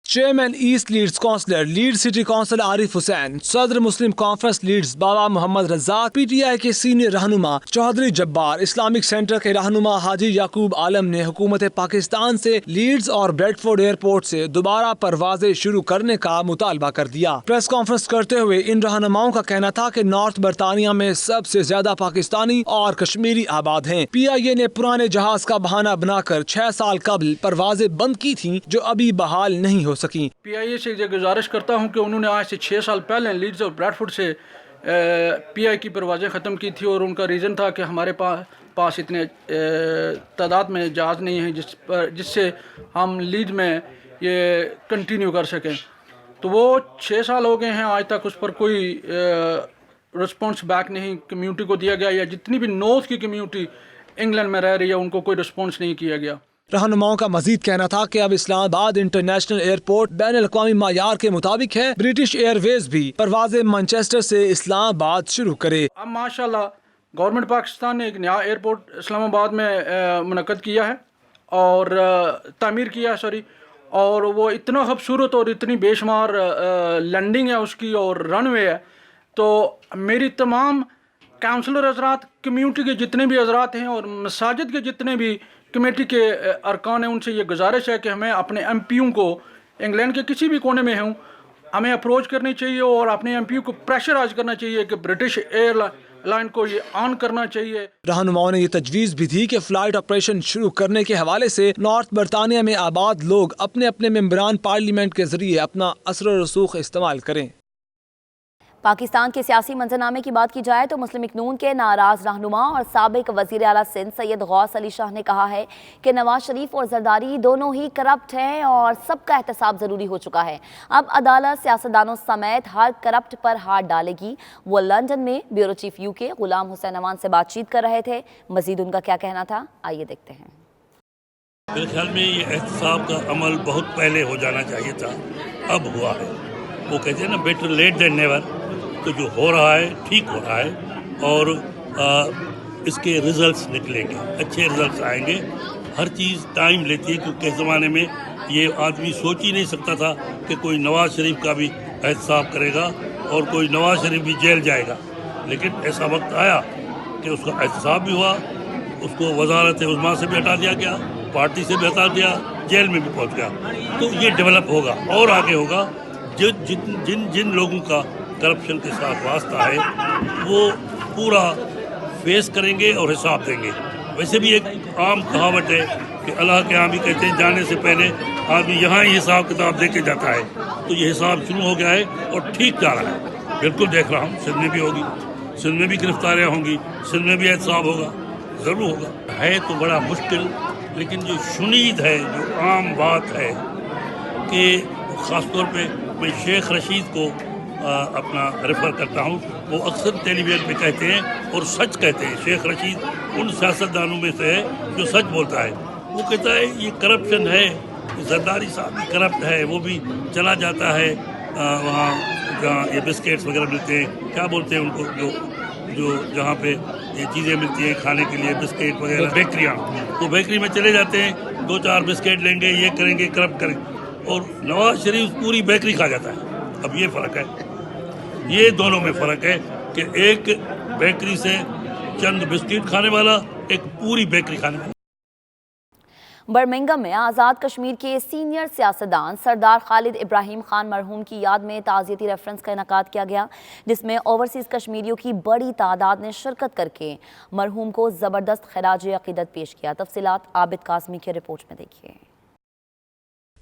Chairman East Leeds councillor Leeds City Council Arif Hussain, सदर Muslim Conference Leeds Baba Mohammad Razzaq, PTI के सीनियर रहनुमा चौधरी जब्बार, इस्लामिक सेंटर के रहनुमा हाजी याकूब आलम ने हुकूमत पाकिस्तान से लीड्स और ब्रेडफोर्ड एयरपोर्ट से दोबारा परवाजें शुरू करने का मुतालबा कर दिया। प्रेस कॉन्फ्रेंस करते हुए इन रहनुमाओं का कहना था कि नॉर्थ बरतानिया में सबसे ज्यादा पाकिस्तानी और कश्मीरी आबाद हैं। PIA ने पुराने जहाज का बहाना बनाकर 6 साल कबल परवाजें बंद की थी, जो अभी बहाल नहीं हो सकी। PIA से ये गुजारिश करता हूँ कि उन्होंने आज से 6 साल पहले लीड्स और ब्रैडफोर्ड से PI की परवाज़ें ख़त्म की थी, और उनका रीज़न था कि हमारे पास इतने तादाद में जहाज़ नहीं है जिससे हम लीड में ये कंटिन्यू कर सकें। तो वो 6 साल हो गए हैं, आज तक उस पर कोई रिस्पॉन्स बैक नहीं कम्यूनिटी को दिया गया, या जितनी भी नॉर्थ की कम्यूनिटी इंग्लैंड में रह रही है उनको कोई रिस्पॉन्स नहीं किया गया। रहनुमाओं का मजीद कहना था कि अब इस्लामाबाद इंटरनेशनल एयरपोर्ट बैन अल-अक़वामी मायार के मुताबिक है। ब्रिटिश एयरवेज भी परवाज़ें मैनचेस्टर से इस्लामाबाद शुरू करे। अब माशाल्लाह गवर्नमेंट पाकिस्तान ने एक नया एयरपोर्ट इस्लामाबाद में मुनक़्क़द किया है और तामीर किया है, सॉरी, और वो इतना खूबसूरत और इतनी बेशुमार लैंडिंग है उसकी और रनवे है। तो मेरी तमाम काउंसलर हज़रात, कम्यूनिटी के जितने भी हज़रात हैं और मसाजिद के जितने भी कमेटी के अरकान हैं, उनसे ये गुजारिश है कि हमें अपने MPओं को इंग्लैंड के किसी भी कोने में हों, हमें अप्रोच करनी चाहिए और अपने MPओ को प्रेशराइज करना चाहिए कि ब्रिटिश एयरलाइन को ये ऑन करना चाहिए। रहनुमाओं ने ये तजवीज़ भी दी कि फ़्लाइट ऑपरेशन शुरू करने के हवाले से नॉर्थ बरतानिया में आबाद लोग अपने अपने मेंबरान पार्लियामेंट के ज़रिए अपना असर और रसूख इस्तेमाल करें। पाकिस्तान के सियासी मंजरनामे की बात की जाए तो मुस्लिम लीग नून के नाराज रहनुमा और साबिक वज़ीर आला सिंध सैयद गौस अली शाह ने कहा है कि नवाज शरीफ और जरदारी दोनों ही करप्ट हैं और सबका एहतसाब ज़रूरी हो चुका है। अब अदालत सियासतदानों समेत हर करप्ट पर हाथ डालेगी। वो लंदन में bureau chief UK Ghulam Hussain अमान से बातचीत कर रहे थे। मजीद उनका क्या कहना था, आइए देखते हैं। मेरे ख्याल में ये एहतसाब का अमल बहुत पहले हो जाना चाहिए था, अब हुआ है। वो कहते हैं ना, बेटर लेट देन नेवर। तो जो हो रहा है ठीक हो रहा है और इसके रिजल्ट्स निकलेंगे, अच्छे रिजल्ट्स आएंगे। हर चीज़ टाइम लेती है, क्योंकि इस ज़माने में ये आदमी सोच ही नहीं सकता था कि कोई नवाज शरीफ का भी एहतसाब करेगा और कोई नवाज शरीफ भी जेल जाएगा। लेकिन ऐसा वक्त आया कि उसका एहतसाब भी हुआ, उसको वजारत उज़्मा से भी हटा दिया गया, पार्टी से भी हटा दिया, जेल में भी पहुँच गया। तो ये डेवलप होगा और आगे होगा। जिन लोगों का करप्शन के साथ वास्ता है वो पूरा फेस करेंगे और हिसाब देंगे। वैसे भी एक आम कहावत है कि अल्लाह के यहाँ भी कहते हैं जाने से पहले आदमी यहाँ ही हिसाब किताब दे के जाता है। तो ये हिसाब शुरू हो गया है और ठीक जा रहा है। बिल्कुल देख रहा हूँ, सिंध में भी होगी, सिंध में भी गिरफ्तारियाँ होंगी, सिंध में भी एहतसाब होगा, ज़रूर होगा। है तो बड़ा मुश्किल, लेकिन जो शुनीद है, जो आम बात है कि ख़ास तौर पे मैं शेख रशीद को अपना रेफ़र करता हूँ। वो अक्सर टेलीविज़न पे कहते हैं और सच कहते हैं। शेख रशीद उन सियासतदानों में से है जो सच बोलता है। वो कहता है ये करप्शन है, जरदारी साहब भी करप्ट है, वो भी चला जाता है वहाँ जहाँ ये बिस्किट्स वगैरह मिलते हैं, क्या बोलते हैं उनको, जो जहाँ पे ये चीज़ें मिलती हैं खाने के लिए, बिस्किट वगैरह, बेकरियाँ, तो बेकरी में चले जाते हैं, 2-4 बिस्किट लेंगे, ये करेंगे, करप्ट करेंगे, और नवाज शरीफ पूरी बेकरी खा जाता है। अब ये फ़र्क है, ये दोनों में फ़र्क है कि एक बेकरी से चंद बिस्किट खाने वाला, एक पूरी बेकरी खाने वाला। برمنگھم میں آزاد کشمیر کے سینئر سیاستدان سردار خالد ابراہیم خان مرحوم کی یاد میں تعزیتی ریفرنس کا انعقاد کیا گیا، جس میں اوورسیز کشمیریوں کی بڑی تعداد نے شرکت کر کے مرحوم کو زبردست خراج عقیدت پیش کیا۔ تفصیلات عابد قاسمی کے رپورٹ میں دیکھیے۔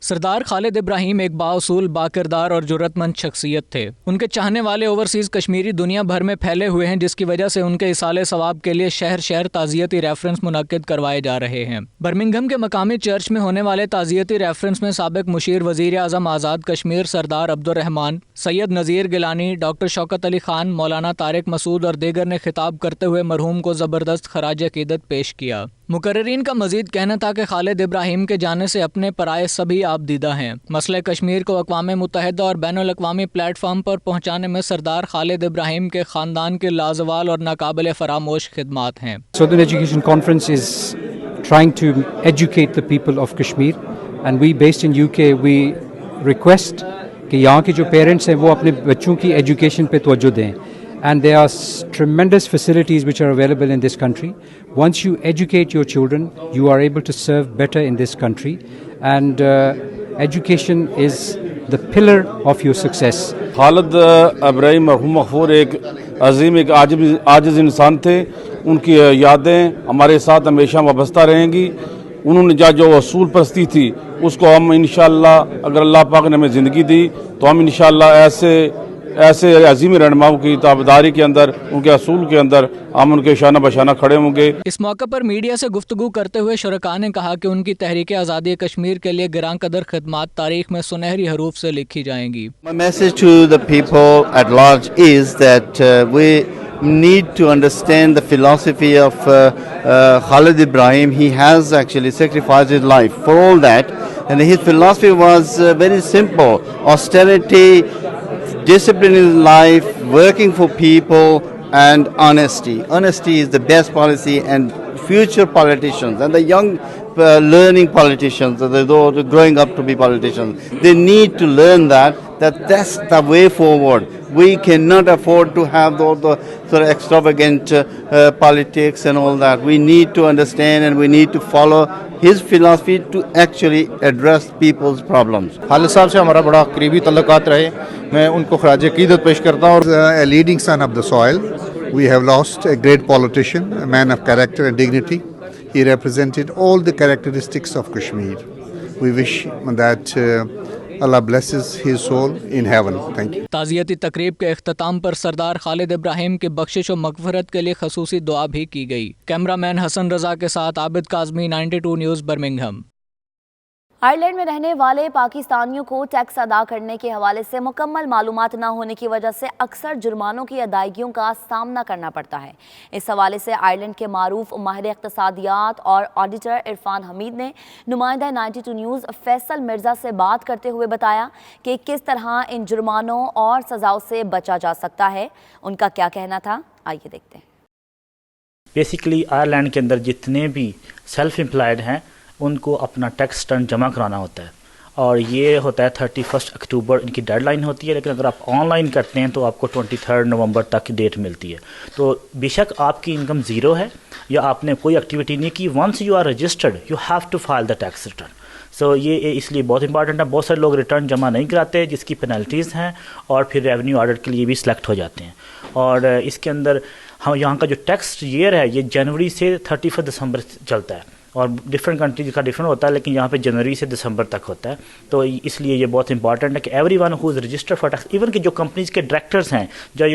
سردار خالد ابراہیم ایک بااصول، باکردار اور جرأت مند شخصیت تھے۔ ان کے چاہنے والے اوورسیز کشمیری دنیا بھر میں پھیلے ہوئے ہیں، جس کی وجہ سے ان کے ایصال ثواب کے لیے شہر شہر تعزیتی ریفرنس منعقد کروائے جا رہے ہیں۔ برمنگھم کے مقامی چرچ میں ہونے والے تعزیتی ریفرنس میں سابق مشیر وزیر اعظم آزاد کشمیر سردار عبدالرحمان، سید نذیر گیلانی، ڈاکٹر شوکت علی خان، مولانا طارق مسعود اور دیگر نے خطاب کرتے ہوئے مرحوم کو زبردست خراج عقیدت پیش کیا۔ مقررین کا مزید کہنا تھا کہ خالد ابراہیم کے جانے سے اپنے پرائے سبھی آبدیدہ ہیں۔ مسئلہ کشمیر کو اقوام متحدہ اور بین الاقوامی پلیٹ فارم پر پہنچانے میں سردار خالد ابراہیم کے خاندان کے لازوال اور ناقابل فراموش خدمات ہیں۔ Southern Education Conference is trying to educate the people of Kashmir, and we based in UK we request کہ یہاں کے جو پیرنٹس ہیں وہ اپنے بچوں کی ایجوکیشن پہ توجہ دیں. And there are tremendous facilities which are available in this country. Once you educate your children, you are able to serve better in this country. And education is the pillar of your success. خالد ابراہیم مرحوم مغفور ایک عظیم، ایک عاجز انسان تھے. ان کی یادیں ہمارے ساتھ ہمیشہ وابستہ رہیں گی. انہوں نے جو اصول پرستی تھی اس کو ہم انشاءاللہ اگر اللہ پاک نے ہمیں زندگی دی تو ہم انشاءاللہ ایسے عظیم رہنماؤں کی تابعداری کے اندر، ان کے اصول کے اندر ہم ان کے شانہ بشانہ کھڑے ہوں گے. اس موقع پر میڈیا سے گفتگو کرتے ہوئے شرکاء نے کہا کہ ان کی تحریک آزادی کشمیر کے لیے گراں قدر خدمات تاریخ میں سنہری حروف سے لکھی جائیں گی. My message to the people at large is that we need to understand the philosophy of Khalid Ibrahim. He has actually sacrificed his life for all that, and his philosophy was very simple: austerity, discipline in life, working for people, and honesty. Honesty is the best policy, and future politicians and the young learning politicians, those growing up to be politicians, they need to learn that's the way forward. We cannot afford to have those sort of extravagant politics and all that. We need to understand and we need to follow his philosophy to actually address people's problems. خالد صاحب سے ہمارا بڑا قریبی تعلقات رہے. میں ان کو خراج عقیدت پیش کرتا ہوں. A leading son of the soil. We have lost a great politician, a man of character and dignity. He represented all the characteristics of Kashmir. We wish that Allah blesses his soul in heaven. Thank you. تعزیتی تقریب کے اختتام پر سردار خالد ابراہیم کی بخشش و مغفرت کے لیے خصوصی دعا بھی کی گئی. کیمرہ مین حسن رضا کے ساتھ عابد کاظمی، 92 نیوز، برمنگھم. آئرلینڈ میں رہنے والے پاکستانیوں کو ٹیکس ادا کرنے کے حوالے سے مکمل معلومات نہ ہونے کی وجہ سے اکثر جرمانوں کی ادائیگیوں کا سامنا کرنا پڑتا ہے. اس حوالے سے آئرلینڈ کے معروف ماہر اقتصادیات اور آڈیٹر عرفان حمید نے نمائندہ 92 نیوز فیصل مرزا سے بات کرتے ہوئے بتایا کہ کس طرح ان جرمانوں اور سزاؤں سے بچا جا سکتا ہے. ان کا کیا کہنا تھا، آئیے دیکھتے ہیں. بیسیکلی آئرلینڈ کے اندر جتنے بھی سیلف امپلائڈ ہیں ان کو اپنا ٹیکس ریٹرن جمع کرانا ہوتا ہے، اور یہ ہوتا ہے 31 اکتوبر ان کی ڈیڈ لائن ہوتی ہے. لیکن اگر آپ آن لائن کرتے ہیں تو آپ کو 23 نومبر تک کی ڈیٹ ملتی ہے. تو بے شک آپ کی انکم زیرو ہے یا آپ نے کوئی ایکٹیویٹی نہیں کی، once you are registered you have to file the tax return. So یہ اس لیے بہت امپارٹنٹ ہے. بہت سارے لوگ ریٹرن جمع نہیں کراتے جس کی پینلٹیز ہیں، اور پھر ریونیو آڈٹ کے لیے بھی سلیکٹ ہو جاتے ہیں. اور اس کے اندر یہاں کا جو ٹیکس ایئر ہے یہ جنوری سے 31 دسمبر چلتا ہے، اور ڈفرینٹ کنٹریز کا ڈفرینٹ ہوتا ہے، لیکن یہاں پہ جنوری سے دسمبر تک ہوتا ہے. تو اس لیے یہ بہت امپارٹنٹ ہے کہ everyone who is registered for tax. Even کہ جو کمپنیز کے ڈائریکٹرز ہیں جو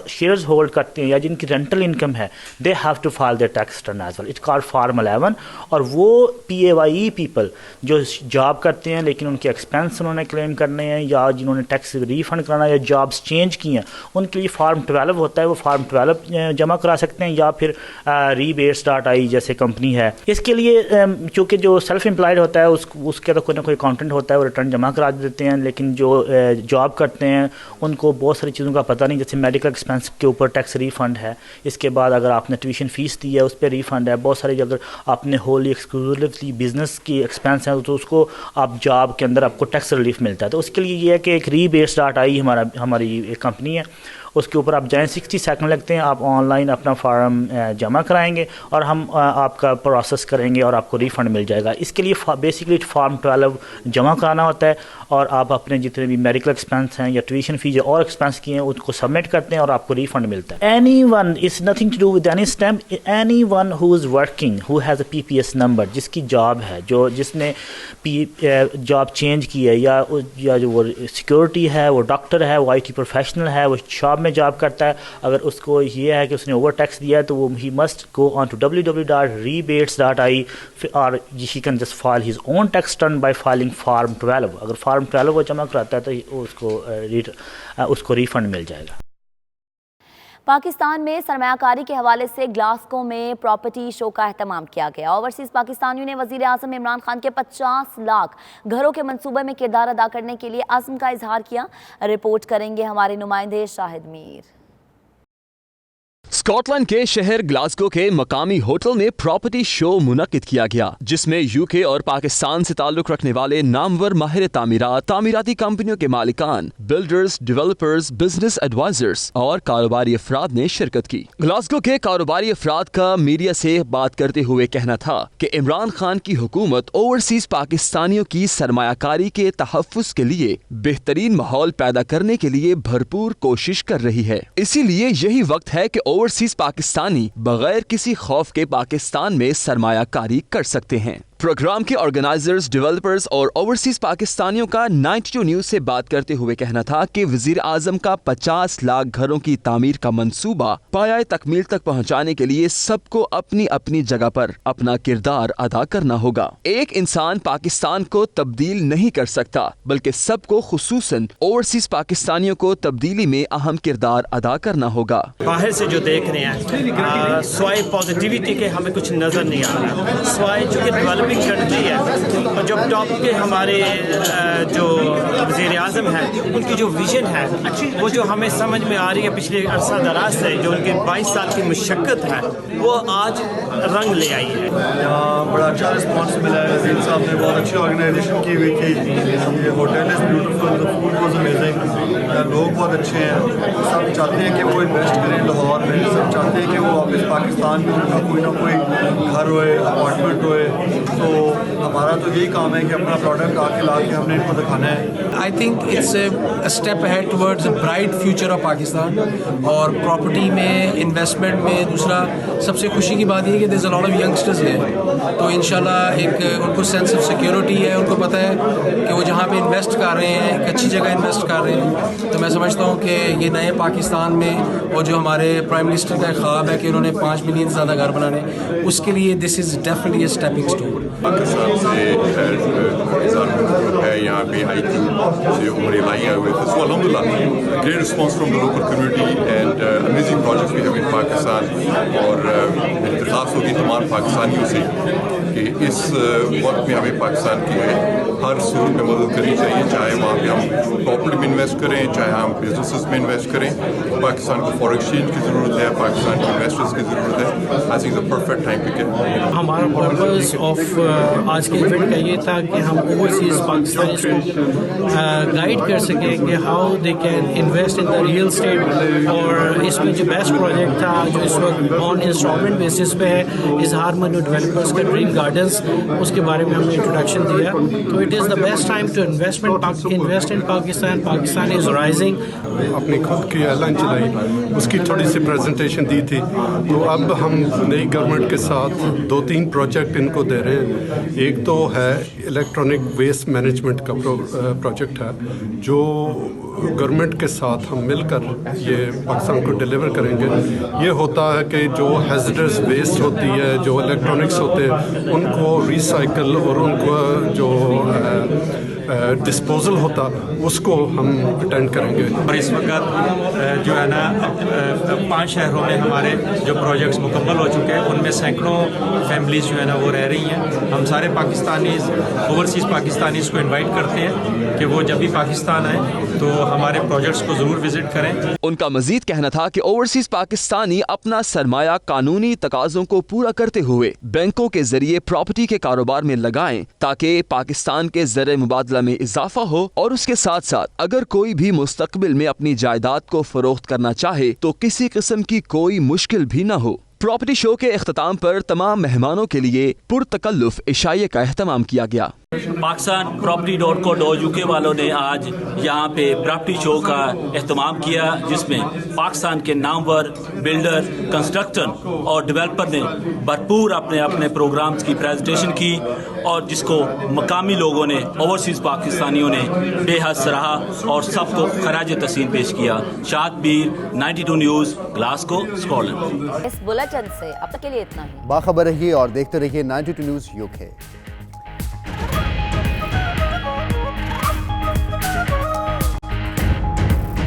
شیئرز ہولڈ کرتے ہیں یا جن کی رینٹل انکم ہے، they have to file their tax return as well. It's called form 11. اور وہ PAYE پیپل جو جاب کرتے ہیں لیکن ان کے ایکسپینس انہوں نے کلیم کرنے ہیں، یا جنہوں نے ٹیکس ریفنڈ کرانا یا جابس چینج کی ہیں، ان کے لیے فارم 12 ہوتا ہے. وہ فارم 12 جمع کرا سکتے ہیں، یا پھر rebase.ai جیسے کمپنی ہے. اس کے لیے چونکہ جو سیلف امپلائڈ ہوتا ہے اس کے تو کوئی نہ کوئی اکاؤنٹنٹ ہوتا ہے، وہ ریٹرن جمع کرا دیتے ہیں. لیکن جو جاب کرتے ہیں ان کو بہت ساری چیزوں کا پتہ نہیں، جیسے میڈیکل ایکسپینس کے اوپر ٹیکس ریفنڈ ہے. اس کے بعد اگر آپ نے ٹیوشن فیس دی ہے اس پہ ریفنڈ ہے. بہت ساری اگر آپ نے ہوللی ایکسکلوسیولی بزنس کی ایکسپینس ہیں تو اس کو آپ جاب کے اندر آپ کو ٹیکس ریلیف ملتا ہے. تو اس کے لیے یہ ہے کہ ایک rebase.ai ہماری ایک کمپنی ہے، उसके ऊपर आप जाएँ, 60 सेकंड लगते हैं, आप ऑनलाइन अपना फार्म जमा कराएंगे और हम आपका प्रोसेस करेंगे और आपको रिफ़ंड मिल जाएगा। इसके लिए बेसिकली फॉर्म 12 जमा कराना होता है और आप अपने जितने भी मेडिकल एक्सपेंस हैं या ट्यूशन फीस या और एक्सपेंस किए हैं उसको सबमिट करते हैं और आपको रिफ़ंड मिलता है। Anyone is nothing to do with any stamp, anyone who is working who has a PPS number, जिसकी जॉब है, जिसने जॉब चेंज की है या जो वो सिक्योरिटी है, वो डॉक्टर है, वो IT प्रोफेशनल है, वो शॉप में जॉब करता है, अगर उसको ये है कि उसने ओवर टैक्स दिया है तो वो he must go on to www.rebates.ie और he can just file his own tax return by filing form 12। अगर फॉर्म 12 वो जमा कराता है तो उसको रिफंड मिल जाएगा। पाकिस्तान में सरमायाकारी के हवाले से ग्लासगो में प्रॉपर्टी शो का एहतमाम किया गया। ओवरसीज़ पाकिस्तानियों ने वज़ीर आज़म इमरान खान के 50 लाख घरों के मंसूबे में किरदार अदा करने के लिए अज़्म का इजहार किया। रिपोर्ट करेंगे हमारे नुमाइंदे शाहिद मीर। स्कॉटलैंड के शहर ग्लासगो के मकामी होटल में प्रॉपर्टी शो मुनक्किद किया गया, जिसमें UK और पाकिस्तान से ताल्लुक रखने वाले नामवर माहिर तामीराती कंपनियों के मालिकान, बिल्डर्स, डेवलपर्स, बिजनेस एडवाइजर्स और कारोबारी अफराद ने शिरकत की। ग्लासगो के कारोबारी अफराद का मीडिया से बात करते हुए कहना था कि इमरान खान की हुकूमत ओवरसीज पाकिस्तानियों की सरमायाकारी के तहफ़्फ़ुज़ के लिए बेहतरीन माहौल पैदा करने के लिए भरपूर कोशिश कर रही है। इसीलिए यही वक्त है कि ओवरसीज पाकिस्तानी बगैर किसी खौफ के पाकिस्तान में सरमायाकारी कर सकते हैं। प्रोग्राम के ऑर्गेनाइजर्स, डेवलपर्स और ओवरसीज पाकिस्तानियों का 92 न्यूज से बात करते हुए कहना था कि वजीर आजम का 50 लाख घरों की तामीर का मंसूबा पाया तकमील तक पहुंचाने के लिए सबको अपनी अपनी जगह पर अपना किरदार अदा करना होगा। एक इंसान पाकिस्तान को तब्दील नहीं कर सकता, बल्कि सबको खुसूसन ओवरसीज पाकिस्तानियों को तब्दीली में अहम किरदार अदा करना होगा। बाहर से जो देख रहे हैं स्वाय पॉजिटिविटी के हमें कुछ नजर नहीं आ रहा, स्वाय चूँकि डेवलपिंग कंट्री है और जो टॉप के हमारे जो वज़ीर आज़म हैं उनकी जो विजन है वो जो हमें समझ में आ रही है पिछले अरसा दराज से, जो उनके 22 साल की मुशक्क़त है वो आज रंग ले आई है। बड़ा अच्छा रिस्पॉन्स मिला है, वज़ीर साहब ने बहुत अच्छी ऑर्गेनाइजेशन की हुई थी। ये hotel is beautiful, the food was amazing, लोग बहुत अच्छे हैं। सब चाहते हैं कि वो इन्वेस्ट करें लाहौर में, सब चाहते हैं कि वो वापस पाकिस्तान में उनका कोई ना कोई घर होए, अपार्टमेंट होए। तो हमारा तो यही काम है कि अपना प्रोडक्ट आके ला के हमने इनको दिखाना है। I think it's a step ahead towards a bright future of Pakistan. और प्रॉपर्टी में, इन्वेस्टमेंट में दूसरा सबसे खुशी की बात ये है कि there is a lot of youngsters हैं, तो इंशाल्लाह एक उनको सेंस ऑफ सिक्योरिटी है, उनको पता है कि वो जहाँ पे इन्वेस्ट कर रहे हैं एक अच्छी जगह इन्वेस्ट कर रहे हैं। तो मैं समझता हूँ कि ये नए पाकिस्तान में और जो हमारे प्राइम मिनिस्टर का ख्वाब है कि उन्होंने 5 मिलियन से ज़्यादा घर बनाने, उसके लिए this is definitely a stepping stone. Pakistan से है यहाँ पे IQ से उम्र लाइया हुए थे, सो अल्हम्दुलिल्लाह great response from the local community and amazing projects we have in Pakistan. और दरख्वास्त होगी तमाम पाकिस्तानियों से कि इस वक्त में हमें पाकिस्तान की है हर सूरत में मदद करनी चाहिए, चाहे वहाँ पे हम प्रॉपर्टी में इन्वेस्ट करें, चाहे हम बिजनेसेस में इन्वेस्ट करें। पाकिस्तान को फॉरेन एक्सचेंज की ज़रूरत है, पाकिस्तान की इन्वेस्टर्स की ज़रूरत है। I think the perfect time to get. हमारा पर्पस ऑफ आज के इवेंट का ये था कि हम ओवरसीज पाकिस्तानीज़ को गाइड कर सकें कि how they can invest in the real estate. और इसमें जो बेस्ट प्रोजेक्ट था जो इस वक्त ऑन इंस्टॉलमेंट बेसिस पे है, इजहार मनु डेवलपर्स का ड्रीम गार्डन्स, उसके बारे में हमने इंट्रोडक्शन दिया। तो it is the best time to invest in Pakistan. Pakistan is rising. अपनी खुद की एयरलाइन चलाई, उसकी थोड़ी सी प्रेजेंटेशन दी थी। तो अब हम नई गवर्नमेंट के साथ 2-3 प्रोजेक्ट इनको दे रहे हैं। एक तो है इलेक्ट्रॉनिक वेस्ट मैनेजमेंट का प्रोजेक्ट है, जो गवर्नमेंट के साथ हम मिलकर ये पाकिस्तान को डिलीवर करेंगे। ये होता है कि जो हैज़र्डस वेस्ट होती है, जो इलेक्ट्रॉनिक्स होते हैं, उनको रिसाइकल और उनको जो डिस्पोजल होता उसको हम अटेंड करेंगे। और इस वक्त जो है ना 5 शहरों में हमारे जो प्रोजेक्ट्स मुकम्मल हो चुके हैं, उनमें सैकड़ों फैमिलीज़ जो है ना वो रह रही हैं। हम सारे पाकिस्तानीज़, ओवरसीज़ पाकिस्तानीज़ को इनवाइट करते हैं कि वो जब भी पाकिस्तान आए तो हमारे प्रोजेक्ट्स को ज़रूर विजिट करें। उनका मजीद कहना था कि ओवरसीज पाकिस्तानी अपना सरमाया कानूनी तकाज़ों को पूरा करते हुए बैंकों के जरिए प्रॉपर्टी के कारोबार में लगाएं, ताकि पाकिस्तान के ज़र मुबादला معاملہ میں اضافہ ہو اور اس کے ساتھ ساتھ اگر کوئی بھی مستقبل میں اپنی جائیداد کو فروخت کرنا چاہے تو کسی قسم کی کوئی مشکل بھی نہ ہو۔ پراپرٹی شو کے اختتام پر تمام مہمانوں کے لیے پرتکلف عشائیے کا اہتمام کیا گیا۔ پاکستان property.co.uk والوں نے آج یہاں پہ پراپرٹی شو کا اہتمام کیا، جس میں پاکستان کے نامور بلڈر، کنسٹرکٹر اور ڈیولپر نے بھرپور اپنے پروگرامز کی پریزنٹیشن کی، اور جس کو مقامی لوگوں نے، اوورسیز پاکستانیوں نے بے حد سراہا اور سب کو خراج تحسین پیش کیا۔ شاد بیر، 92 نیوز، گلاسگو، اسکاٹ لینڈ۔ اس بلیٹن سے اب تک کے لیے اتنا ہی۔ باخبر رہیے اور دیکھتے رہیے 92 نیوز UK۔